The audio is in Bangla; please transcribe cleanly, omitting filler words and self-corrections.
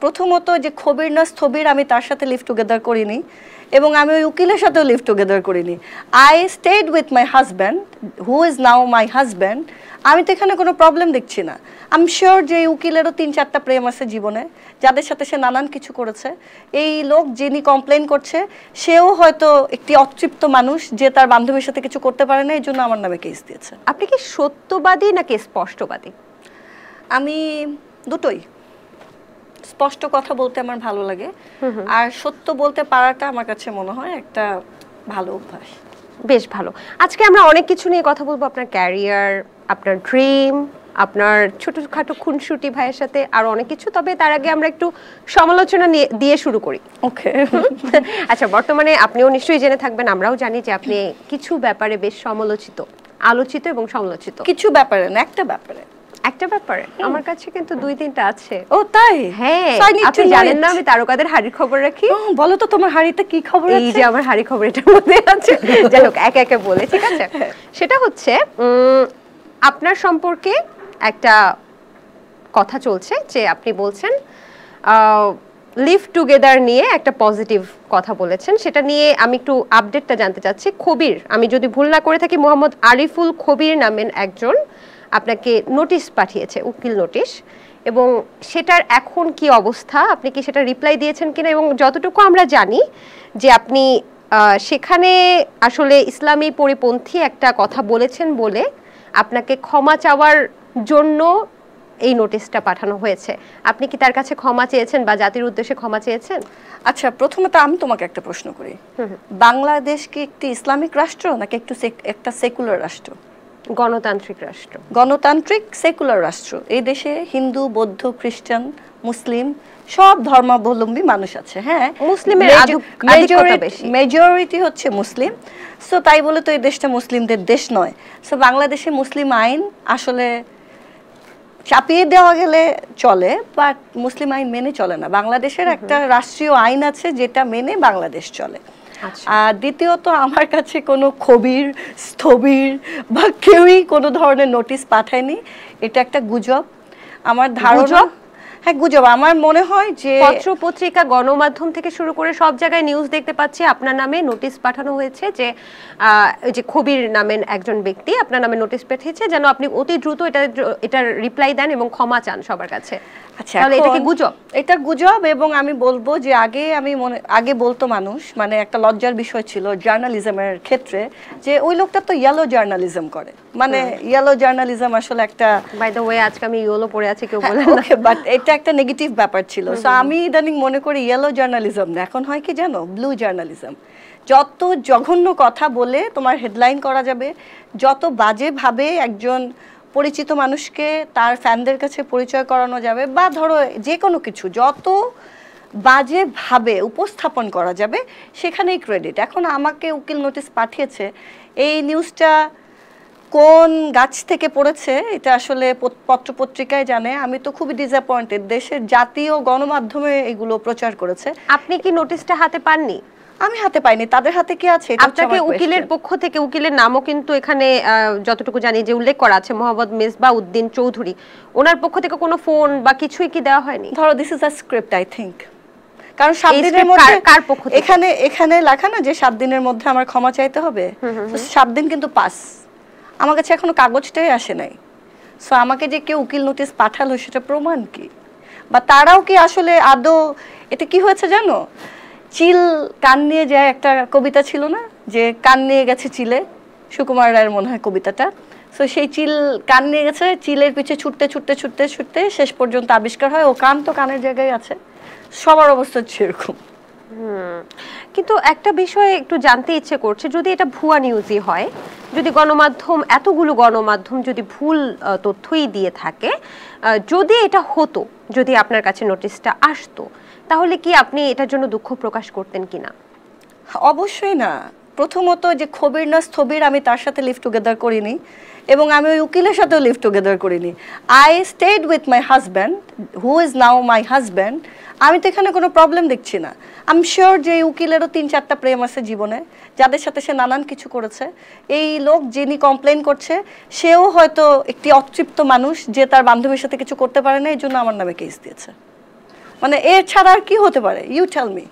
প্রথমত যে খবির না স্থবির আমি তার সাথে লিভ টুগেদার করিনি এবং আমি ওই উকিলের সাথেও লিভ টুগেদার করিনি। I stayed with my husband who is now my husband. আমি তো এখানে কোনো প্রবলেম দেখছি না। আই এম শিওর যে এই উকিলেরও 3-4টা প্রেম আছে জীবনে, যাদের সাথে সে নানান কিছু করেছে। এই লোক যিনি কমপ্লেন করছে সেও হয়তো একটি অতৃপ্ত মানুষ যে তার বান্ধবীর সাথে কিছু করতে পারে না, এই জন্য আমার নামে কেস দিয়েছে। আপনি কি সত্যবাদী নাকি স্পষ্টবাদী? আমি দুটোই। স্পষ্ট কথা বলতে আমার ভালো লাগে, আর সত্য বলতে পারাটা আমার কাছে মনে হয় একটা ভালো অভ্যাস। বেশ ভালো। আজকে আমরা অনেক কিছু নিয়ে কথা বলবো, আপনার ক্যারিয়ার, আপনার ড্রিম, আপনার ছোটখাটো খুনসুটি ভাইয়ের সাথে আরো অনেক কিছু। তবে তার আগে আমরা একটু সমালোচনা দিয়ে শুরু করি। ওকে। আচ্ছা, বর্তমানে আপনিও নিশ্চয়ই জেনে থাকবেন, আমরাও জানি যে আপনি কিছু ব্যাপারে বেশ সমালোচিত, আলোচিত এবং সমালোচিত। কিছু ব্যাপারে না, একটা ব্যাপারে। একটা ব্যাপারে আমার কাছে কিন্তু 2-3টা আছে। ও তাই? হ্যাঁ, আপনি জানেন না আমি তারকাদের হাড়ির খবর রাখি? বলো তো তোমার হাড়িতে কি খবর আছে? এই যে আমার হাড়ি খবর এটার মধ্যে আছে। যাই হোক, একে একে বলে, ঠিক আছে? সেটা হচ্ছে আপনার সম্পর্কে একটা কথা চলছে যে আপনি বলছেন লিভ টুগেদার নিয়ে একটা পজিটিভ কথা বলেছেন। সেটা নিয়ে আমি একটু আপডেটটা জানতে চাচ্ছি। খবির, আমি যদি ভুল না করে থাকি, মোহাম্মদ আরিফুল খবির নামের একজন আপনাকে নোটিশ পাঠিয়েছে, উকিল নোটিশ, এবং সেটার এখন কি অবস্থা? আপনি কি সেটা রিপ্লাই দিয়েছেন কিনা? এবং যতটুকু আমরা জানি যে আপনি সেখানে আসলে ইসলামী পরিপন্থী একটা কথা বলেছেন বলে আপনাকে ক্ষমা চাওয়ার জন্য এই নোটিশটা পাঠানো হয়েছে। আপনি কি তার কাছে ক্ষমা চেয়েছেন বা জাতির উদ্দেশ্যে ক্ষমা চেয়েছেন? আচ্ছা, প্রথমত আমি তোমাকে একটা প্রশ্ন করি, বাংলাদেশ কি একটি ইসলামিক রাষ্ট্র নাকি একটা সেকুলার রাষ্ট্র? গণতান্ত্রিক রাষ্ট্র। গণতান্ত্রিক সেকুলার রাষ্ট্র। এই দেশে হিন্দু, বৌদ্ধ, খ্রিস্টান, মুসলিম সব ধর্মাবলম্বী মানুষ আছে। হ্যাঁ, মুসলিমের আধিক্যতা বেশি, মেজরিটি হচ্ছে মুসলিম। সো তাই বলে তো এই দেশটা মুসলিমদের দেশ নয়। সো বাংলাদেশে মুসলিম আইন আসলে চাপিয়ে দেওয়া গেলে চলে, বাট মুসলিম আইন মেনে চলে না। বাংলাদেশের একটা রাষ্ট্রীয় আইন আছে যেটা মেনে বাংলাদেশ চলে। আর দ্বিতীয়ত আমার কাছে কোনো খবির, স্থবির বা কেউই কোনো ধরনের নোটিশ পাঠায়নি। এটা একটা গুজব। আমার ধারণা, হ্যাঁ গুজব। আমার মনে হয় যে পত্র পত্রিকা, গণমাধ্যম থেকে শুরু করে সব জায়গায় নিউজ দেখতে পাচ্ছি আপনার নামে নোটিশ পাঠানো হয়েছে, যে যে খবির নামের একজন ব্যক্তি আপনার নামে নোটিশ পাঠিয়েছে যেন আপনি অতি দ্রুত এটার রিপ্লাই দেন এবং ক্ষমা চান সবার কাছে। আচ্ছা, তাহলে এটা কি গুজব? এটা গুজব। এবং আমি বলবো যে আগে বলতো মানুষ, মানে একটা লজ্জার বিষয় ছিল জার্নালিজমের ক্ষেত্রে, যে ওই লোকটা তো ইয়েলো জার্নালিজম করে। মানে ইয়েলো জার্নালিজম আসলে একটা, বাই দ্য ওয়ে আজকে আমি ইয়েলো পরে আছি, কেউ বলে ওকে, বাট এটা একটা নেগেটিভ ব্যাপার ছিল। সো আমি ইদানিং মনে করি ইয়েলো জার্নালিজম না, এখন হয় কি জানো, ব্লু জার্নালিজম। যত জঘন্য কথা বলে তোমার হেডলাইন করা যাবে, যত বাজে ভাবে একজন পরিচিত মানুষকে তার ফ্যানদের কাছে পরিচয় করানো যাবে, বা ধরো যে কোনো কিছু যত বাজে ভাবে উপস্থাপন করা যাবে, সেখানেই ক্রেডিট। এখন আমাকে উকিল নোটিশ পাঠিয়েছে, এই নিউজটা কোন গাছ থেকে পড়েছে এটা আসলে পত্রপত্রিকায় জানে। আমি তো খুবই ডিসঅ্যাপয়েন্টেড। দেশের জাতীয় গণমাধ্যমে এগুলো প্রচার করেছে। আপনি কি নোটিশটা হাতে পাননি? আমি হাতে পাইনি, তাদের হাতে কি আছে? আপনাকে উকিলের পক্ষ থেকে, উকিলের নামও কিন্তু এখানে যতটুকু জানি যে উল্লেখ করা আছে, মোহাম্মদ মেজবা উদ্দিন চৌধুরী, ওনার পক্ষ থেকে কোনো ফোন বা কিছুই কি দেওয়া হয়নি? ধরো this is a script, I think. কারণ 7 দিনের মধ্যে কার পক্ষ থেকে? এখানে লেখা না যে 7 দিনের মধ্যে আমার ক্ষমা চাইতে হবে। 7 দিন কিন্তু পাস, আমার কাছে এখনো কাগজটাই আসে নাই। সো আমাকে যে কেউ উকিল নোটিশ পাঠালো সেটা প্রমাণ কি? বা তারাও কি আসলে আদৌ, এটা কি হয়েছে জানো, চিল কান নিয়ে যায় একটা কবিতা ছিল না, যে কান নিয়ে গেছে চিলে, সুকুমার রায়ের মনে হয় কবিতাটা। সো সেই চিল কান নিয়ে গেছে, চিলের পিছে ছুটতে ছুটতে ছুটতে ছুটতে শেষ পর্যন্ত আবিষ্কার হয় ও কান তো কানের জায়গায় আছে। সবার অবস্থা হচ্ছে এরকম। কিন্তু একটা বিষয় একটু জানতে ইচ্ছে করছে, যদি এটা ভুয়া নিউজই হয়, যদি গণমাধ্যম, এতগুলো গণমাধ্যম যদি ভুল তথ্যই দিয়ে থাকে, যদি এটা হতো, যদি আপনার কাছে নোটিশটা আসতো, তাহলে কি আপনি এটার জন্য দুঃখ প্রকাশ করতেন কিনা? অবশ্যই না। প্রথমত যে খবির না স্থবির আমি তার সাথে লিভ টুগেদার করিনি এবং আমি ওই উকিলের সাথেও লিভ টুগেদার করিনি। I stayed with my husband who is now my husband. আমি তো এখানে কোনো প্রবলেম দেখছি না। আই এম শিওর যে এই উকিলেরও 3-4টা প্রেম আছে জীবনে, যাদের সাথে সে নানান কিছু করেছে। এই লোক যিনি কমপ্লেন করছে সেও হয়তো একটি অতৃপ্ত মানুষ যে তার বান্ধবীর সাথে কিছু করতে পারে না, এই জন্য আমার নামে কেস দিয়েছে। মানে এর ছাড়া আর কি হতে পারে, ইউ টেল মি।